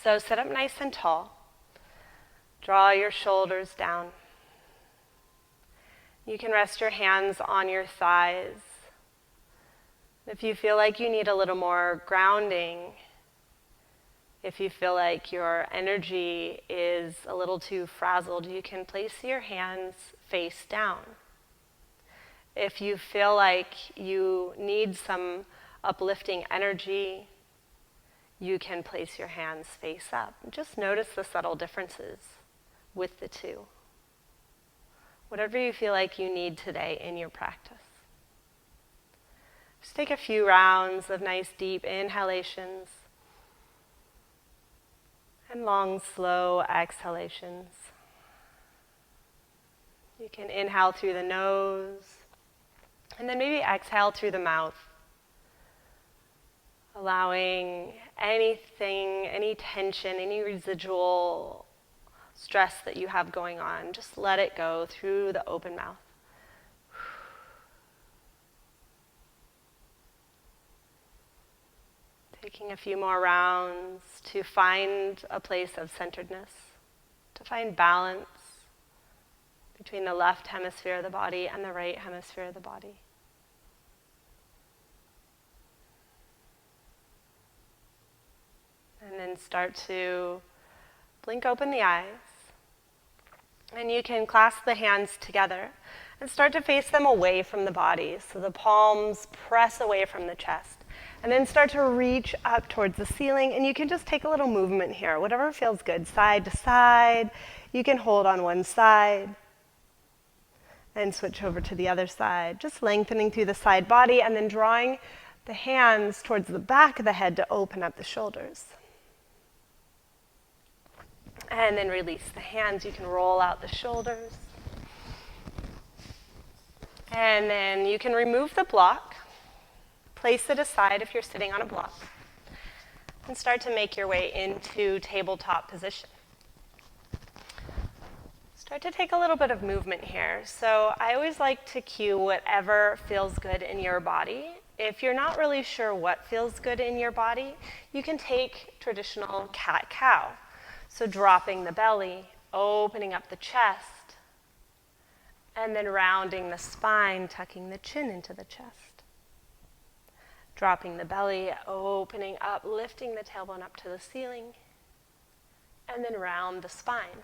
So sit up nice and tall. Draw your shoulders down. You can rest your hands on your thighs. If you feel like you need a little more grounding, if you feel like your energy is a little too frazzled, you can place your hands face down. If you feel like you need some uplifting energy, you can place your hands face up. Just notice the subtle differences with the two. Whatever you feel like you need today in your practice. Just take a few rounds of nice deep inhalations and long, slow exhalations. You can inhale through the nose and then maybe exhale through the mouth, allowing anything, any tension, any residual stress that you have going on, just let it go through the open mouth. Taking a few more rounds to find a place of centeredness, to find balance between the left hemisphere of the body and the right hemisphere of the body. And then start to blink open the eyes. And you can clasp the hands together and start to face them away from the body. So the palms press away from the chest. And then start to reach up towards the ceiling. And you can just take a little movement here, whatever feels good, side to side. You can hold on one side and switch over to the other side. Just lengthening through the side body and then drawing the hands towards the back of the head to open up the shoulders. And then release the hands. You can roll out the shoulders. And then you can remove the block. Place it aside if you're sitting on a block. And start to make your way into tabletop position. Start to take a little bit of movement here. So I always like to cue whatever feels good in your body. If you're not really sure what feels good in your body, you can take traditional cat-cow. So dropping the belly, opening up the chest, and then rounding the spine, tucking the chin into the chest. Dropping the belly, opening up, lifting the tailbone up to the ceiling, and then round the spine.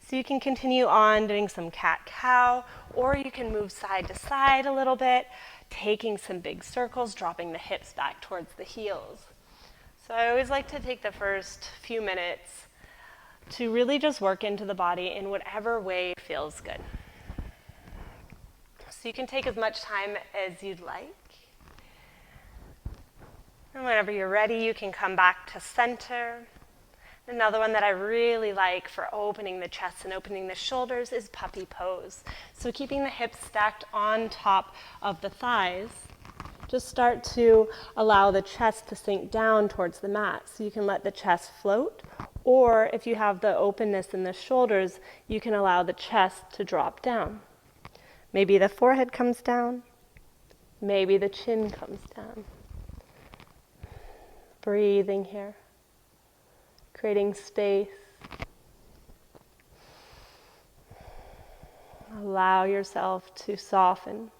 So you can continue on doing some cat-cow, or you can move side to side a little bit, taking some big circles, dropping the hips back towards the heels. So I always like to take the first few minutes to really just work into the body in whatever way feels good. So you can take as much time as you'd like. And whenever you're ready, you can come back to center. Another one that I really like for opening the chest and opening the shoulders is puppy pose. So keeping the hips stacked on top of the thighs, just start to allow the chest to sink down towards the mat. So you can let the chest float, or if you have the openness in the shoulders, you can allow the chest to drop down. Maybe the forehead comes down, maybe the chin comes down. Breathing here, creating space. Allow yourself to soften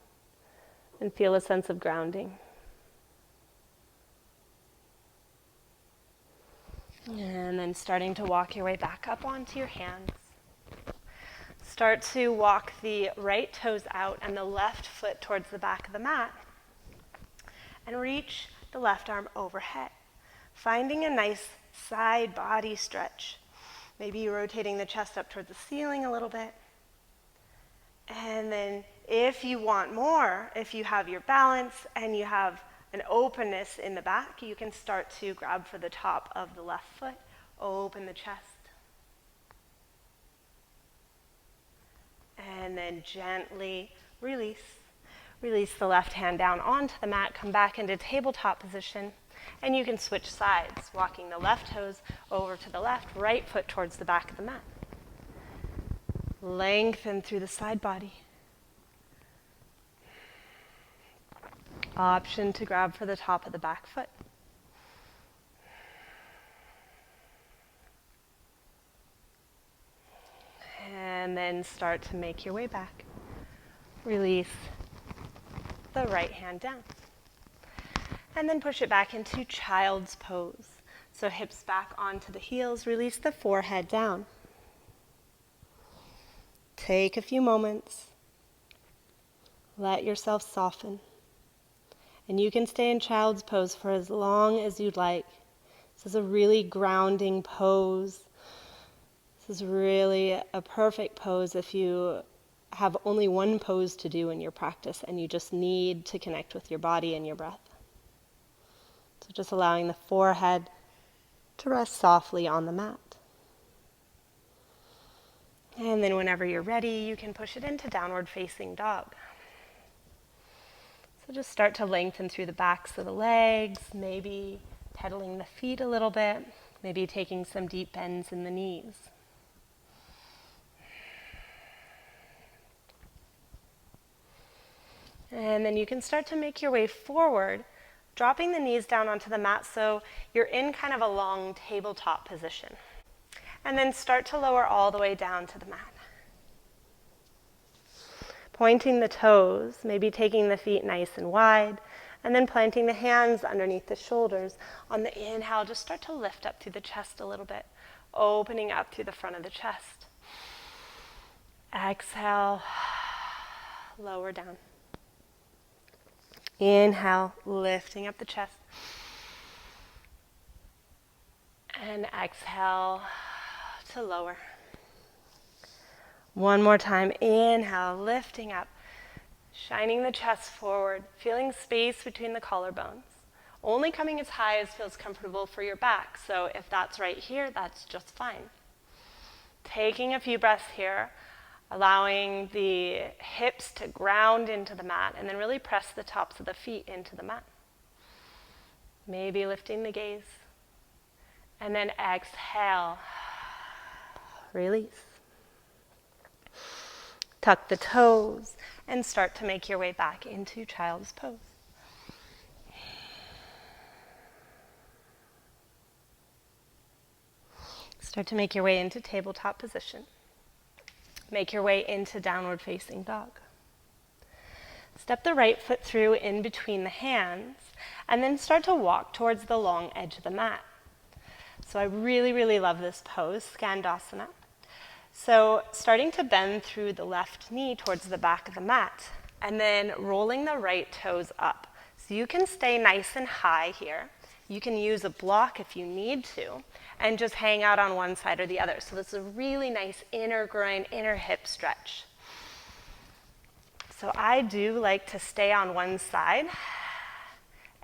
and feel a sense of grounding. And then starting to walk your way back up onto your hands. Start to walk the right toes out and the left foot towards the back of the mat. And reach the left arm overhead. Finding a nice side body stretch. Maybe rotating the chest up towards the ceiling a little bit. And then if you want more, if you have your balance and you have an openness in the back, you can start to grab for the top of the left foot, open the chest. And then gently release. Release the left hand down onto the mat, come back into tabletop position, and you can switch sides, walking the left toes over to the left, right foot towards the back of the mat. Lengthen through the side body. Option to grab for the top of the back foot. And then start to make your way back. Release the right hand down. And then push it back into child's pose. So hips back onto the heels, release the forehead down. Take a few moments. Let yourself soften. And you can stay in child's pose for as long as you'd like. This is a really grounding pose. This is really a perfect pose if you have only one pose to do in your practice and you just need to connect with your body and your breath. So just allowing the forehead to rest softly on the mat. And then whenever you're ready, you can push it into downward facing dog. So just start to lengthen through the backs of the legs, maybe pedaling the feet a little bit, maybe taking some deep bends in the knees. And then you can start to make your way forward, dropping the knees down onto the mat so you're in kind of a long tabletop position. And then start to lower all the way down to the mat. Pointing the toes, maybe taking the feet nice and wide, and then planting the hands underneath the shoulders. On the inhale, just start to lift up through the chest a little bit, opening up through the front of the chest. Exhale, lower down. Inhale, lifting up the chest. And exhale to lower. One more time. Inhale, lifting up, shining the chest forward, feeling space between the collarbones. Only coming as high as feels comfortable for your back. So if that's right here, that's just fine. Taking a few breaths here, allowing the hips to ground into the mat, and then really press the tops of the feet into the mat. Maybe lifting the gaze. And then exhale, release. Tuck the toes and start to make your way back into child's pose. Start to make your way into tabletop position. Make your way into downward facing dog. Step the right foot through in between the hands and then start to walk towards the long edge of the mat. So I really, really love this pose, Skandasana. So starting to bend through the left knee towards the back of the mat and then rolling the right toes up. So you can stay nice and high here. You can use a block if you need to and just hang out on one side or the other. So this is a really nice inner groin, inner hip stretch. So I do like to stay on one side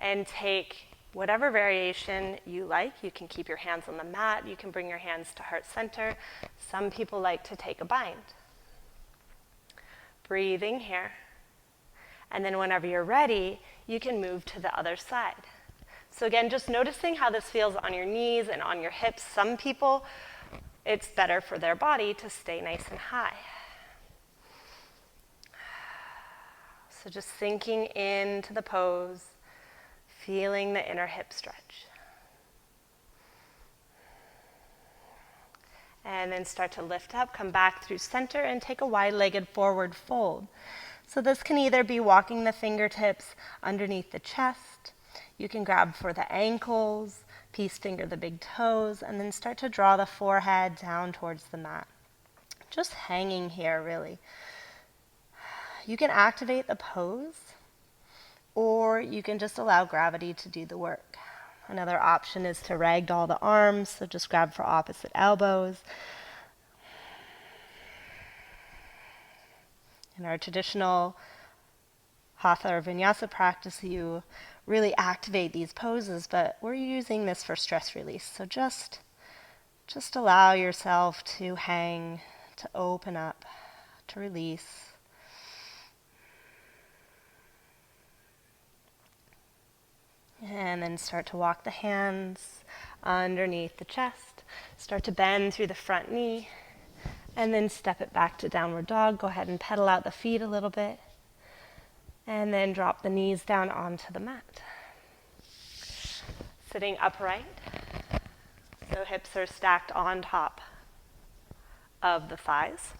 and take whatever variation you like. You can keep your hands on the mat. You can bring your hands to heart center. Some people like to take a bind. Breathing here. And then whenever you're ready, you can move to the other side. So again, just noticing how this feels on your knees and on your hips. Some people, it's better for their body to stay nice and high. So just sinking into the pose, feeling the inner hip stretch. And then start to lift up, come back through center and take a wide-legged forward fold. So this can either be walking the fingertips underneath the chest. You can grab for the ankles, peace finger the big toes, and then start to draw the forehead down towards the mat. Just hanging here, really. You can activate the pose, or you can just allow gravity to do the work. Another option is to ragdoll the arms, so just grab for opposite elbows. In our traditional Hatha or Vinyasa practice, you really activate these poses, but we're using this for stress release. So just allow yourself to hang, to open up, to release. And then start to walk the hands underneath the chest. Start to bend through the front knee. And then step it back to downward dog. Go ahead and pedal out the feet a little bit. And then drop the knees down onto the mat. Sitting upright. So hips are stacked on top of the thighs.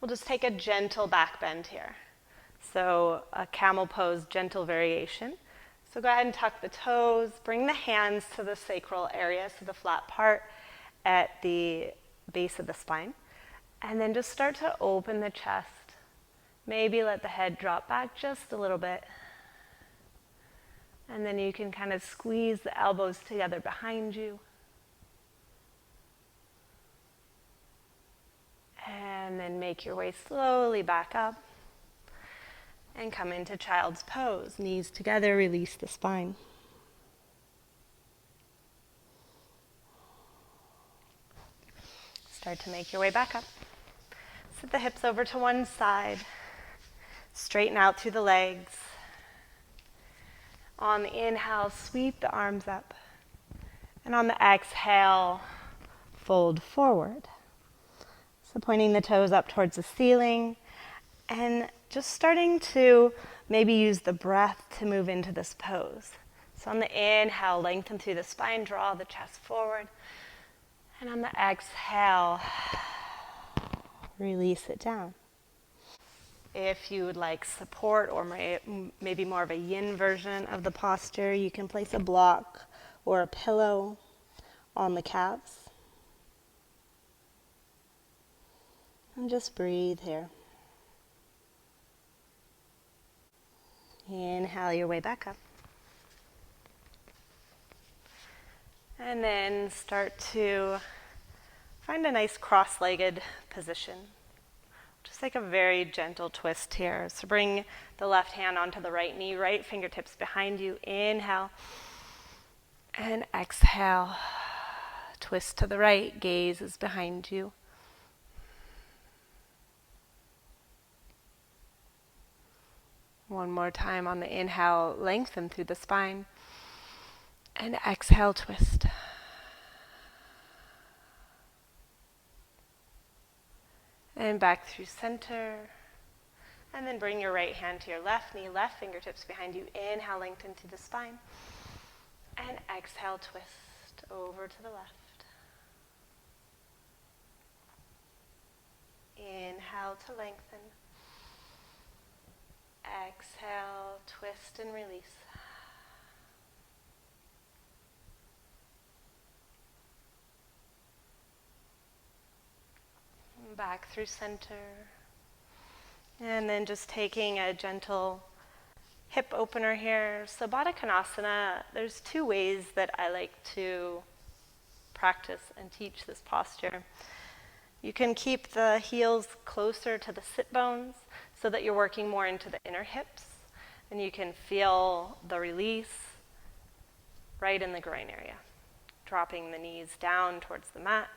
We'll just take a gentle back bend here. So a camel pose, gentle variation. So go ahead and tuck the toes, bring the hands to the sacral area, so the flat part at the base of the spine. And then just start to open the chest. Maybe let the head drop back just a little bit. And then you can kind of squeeze the elbows together behind you. And then make your way slowly back up. And come into child's pose. Knees together, release the spine. Start to make your way back up. Sit the hips over to one side. Straighten out through the legs. On the inhale, sweep the arms up. And on the exhale, fold forward. So pointing the toes up towards the ceiling. And just starting to maybe use the breath to move into this pose. So on the inhale, lengthen through the spine, draw the chest forward. And on the exhale, release it down. If you would like support or maybe more of a yin version of the posture, you can place a block or a pillow on the calves. And just breathe here. Inhale your way back up. And then start to find a nice cross-legged position. Just like a very gentle twist here. So bring the left hand onto the right knee, right fingertips behind you. Inhale. And exhale. Twist to the right, gaze is behind you. One more time on the inhale, lengthen through the spine. And exhale, twist. And back through center. And then bring your right hand to your left knee, left fingertips behind you. Inhale, lengthen through the spine. And exhale, twist over to the left. Inhale to lengthen. Exhale, twist and release. Back through center. And then just taking a gentle hip opener here. So Baddha Konasana, there's two ways that I like to practice and teach this posture. You can keep the heels closer to the sit bones so that you're working more into the inner hips, and you can feel the release right in the groin area, dropping the knees down towards the mat.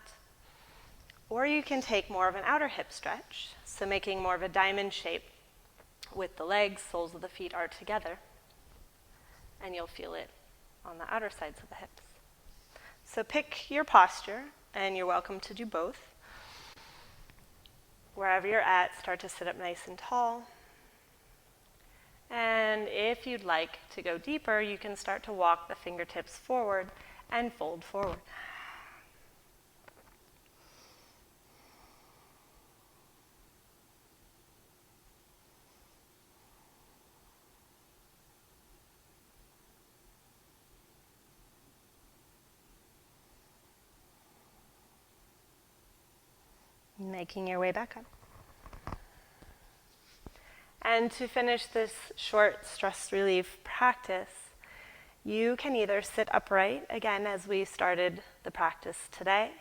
Or you can take more of an outer hip stretch, so making more of a diamond shape with the legs, soles of the feet are together, and you'll feel it on the outer sides of the hips. So pick your posture, and you're welcome to do both. Wherever you're at, start to sit up nice and tall. And if you'd like to go deeper, you can start to walk the fingertips forward and fold forward. Making your way back up. And to finish this short stress relief practice, you can either sit upright, again, as we started the practice today,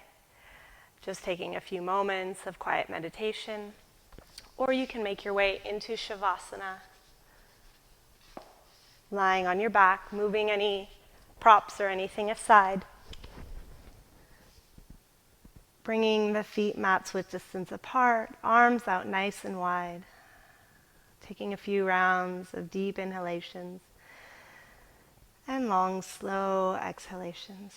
just taking a few moments of quiet meditation, or you can make your way into Shavasana, lying on your back, moving any props or anything aside, bringing the feet mats width distance apart, arms out nice and wide. Taking a few rounds of deep inhalations and long, slow exhalations.